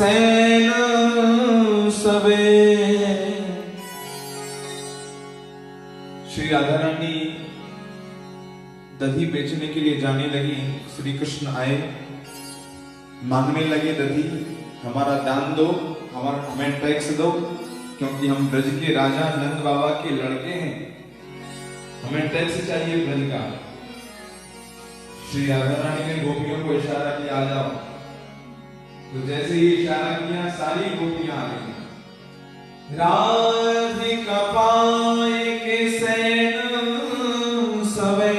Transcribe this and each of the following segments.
San सवे। श्री राधा रानी दधी बेचने के लिए जाने लगी। श्री कृष्ण आए, मांगने लगे दधी, हमारा दान दो, हमें टैक्स दो, क्योंकि हम ब्रज के राजा नंद बाबा के लड़के हैं, हमें टैक्स चाहिए ब्रज का। श्री राधा रानी ने गोपियों को इशारा किया, आ जाओ। तो जैसे ही इशारा किया सारी गोपियां आ गई। राधिका पाए के सैन सवे,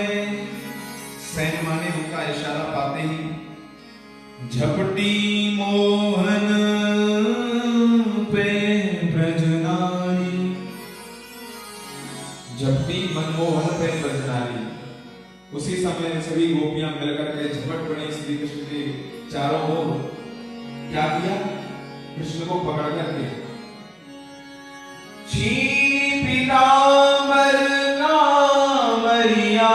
सैन माने उनका इशारा पाते ही झपटी मोहन पे ब्रजनारी, झपटी मनमोहन पे ब्रजनारी। उसी समय सभी गोपियां मिलकर के झपट पड़ी श्री कृष्ण के चारों ओर। क्या किया? कृष्ण को पकड़ करके छीन पीतांबर कामरिया,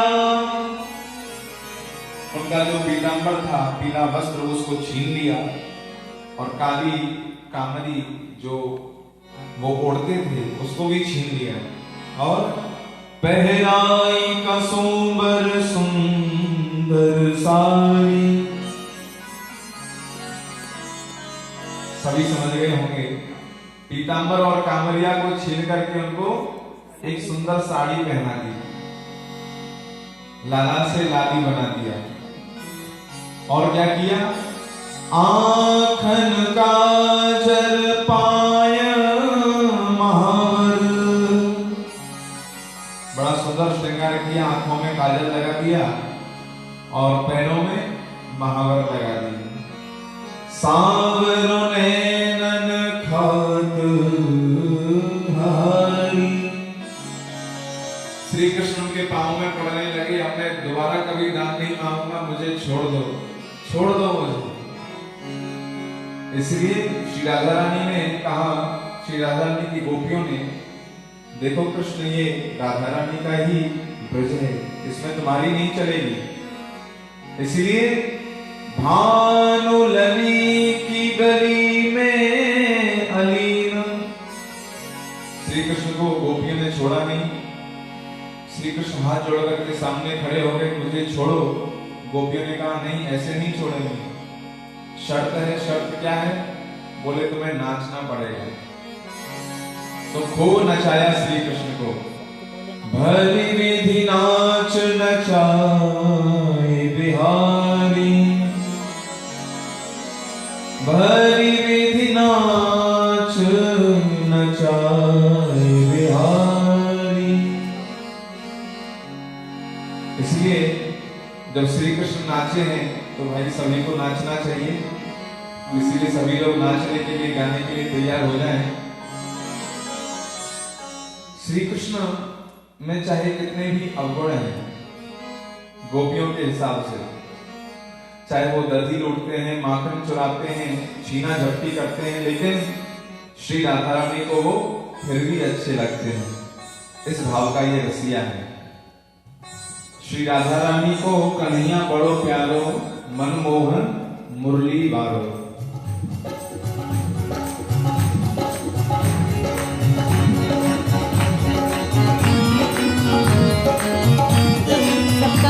उनका जो पीतांबर था, पीला वस्त्र, उसको छीन लिया और काली कामरी जो वो ओढ़ते थे उसको भी छीन लिया और पहराई कसुंबर सुंदर सारी। सभी समझ गए होंगे, पीतांबर और कामरिया को छीन करके उनको एक सुंदर साड़ी पहना दी, लाला से लाली बना दिया। और क्या किया? आँखन काजल पाय महावर, बड़ा सुंदर श्रृंगार किया, आंखों में काजल लगा दिया और पैरों में महावर लगा दी। सांवरों नैनन खात हारी, श्री कृष्ण के पांव में पड़ने लगे, अब मैं दोबारा कभी दान नहीं मांगूंगा, मुझे छोड़ दो, छोड़ दो मुझे। इसलिए श्री राधा रानी ने कहा, श्री राधा रानी की गोपियों ने, देखो कृष्ण ये राधा रानी का ही ब्रज है, इसमें तुम्हारी नहीं चलेगी। इसलिए भानुलली की गली में अलीन, श्री कृष्ण को गोपियों ने छोड़ा नहीं। श्री कृष्ण हाथ जोड़ करके सामने खड़े हो गए, मुझे छोड़ो। गोपियों ने कहा नहीं, ऐसे नहीं छोड़ेंगे, शर्त है। शर्त क्या है? बोले तुम्हें नाचना पड़ेगा। तो खूब नचाया श्री कृष्ण को, भली विधि नाच नचाए बिहारी, भली विधि नाच नचाए बिहारी। इसलिए जब श्री कृष्ण नाचे हैं तो भाई सभी को नाचना चाहिए। इसीलिए सभी लोग नाचने के लिए, गाने के लिए तैयार हो जाएं। श्री कृष्ण में चाहे कितने भी अवगुण हैं गोपियों के हिसाब से, चाहे वो दधी लूटते हैं, माखन चुराते हैं, छीना झपटी करते हैं, लेकिन श्री राधा रानी को वो फिर भी अच्छे लगते हैं। इस भाव का ये रसिया है। श्री राधा रानी को कन्हैया बड़ो प्यारो, मनमोहन मुरली बारो।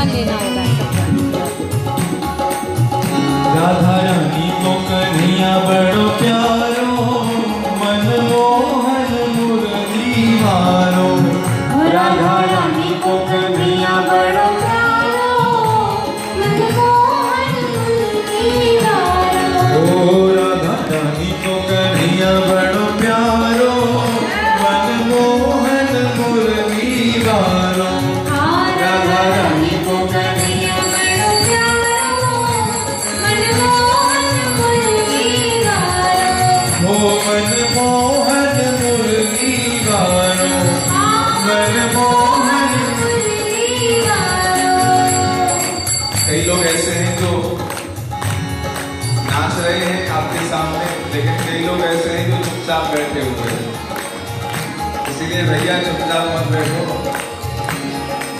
लेना होगा राधा रानी को कन्हैया बड़ो प्यारो, मनमोहन मुरली बारो। राधा रानी को कन्हैया बड़ो प्यारो, मनमोहन मुरली बारो। ओ राधा रानी को कन्हैया बड़ो प्यारो, मनमोहन मुरली बारो। राधा रानी को कन्हैया बड़ो प्यारो, मनमोहन मुरली बारो। ओ मनमोहन मुरली बारो, मनमोहन। कई लोग ऐसे हैं जो नाच रहे हैं आपके सामने, लेकिन कई लोग ऐसे हैं जो चुपचाप बैठे हुए हैं। इसीलिए भैया चुपचाप मत बैठो,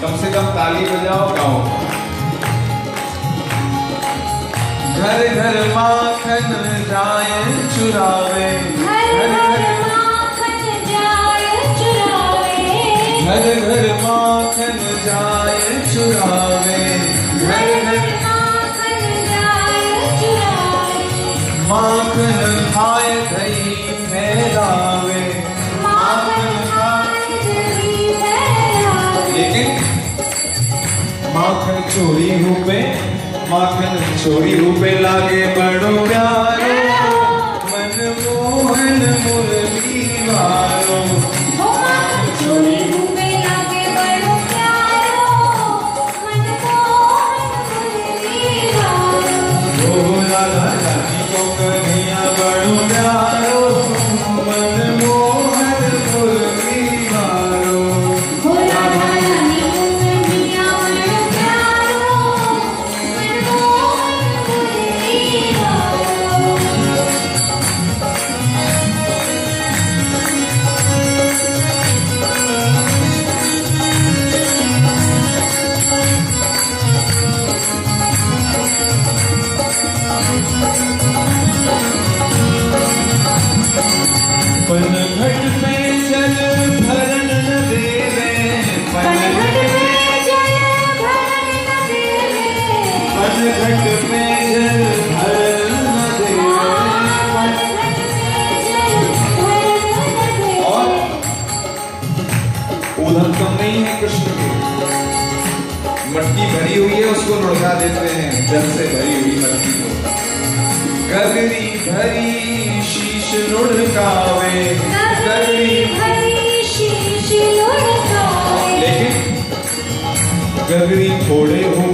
कम से कम ताली बजाओ, गाओ। घर घर माखन जाए चुरावे, घर घर माखन जाए चुरावे, घर घर माखन जाए चुरावे, घर घर माखन जाए चुरावे, माखन खाए दही फैलावे, माखन खाए दही फैलावे। लेकिन माखन चोरी रूपे, माखन चोरी रूपे लागे बड़ो प्यारो, मनमोहन मुरली वारो। ओ माखन चोरी रूपे लागे बड़ो प्यारो, मनमोहन मुरली वारो। ओ राधा रानी को कन्हैया बड़ो प्यारो, मनमोहन मुरली वारो। हो राधा रानी को कन्हैया बड़ो प्यारो, मनमोहन मुरली वारो। पनघट पे जल भरन न देवे, पनघट में जल भरन न देवे, पनघट पे जल भरन न देवे। पनघट में जल भरन न देवे। और उधर कम नहीं है कृष्ण के, मटकी भरी हुई है उसको लुढ़का देते हैं, जल से भरी हुई मटकी को। गगरी भरी शीश लुढ़कावे, गगरी भरी शीश लुढ़कावे, लेकिन गगरी थोड़े हो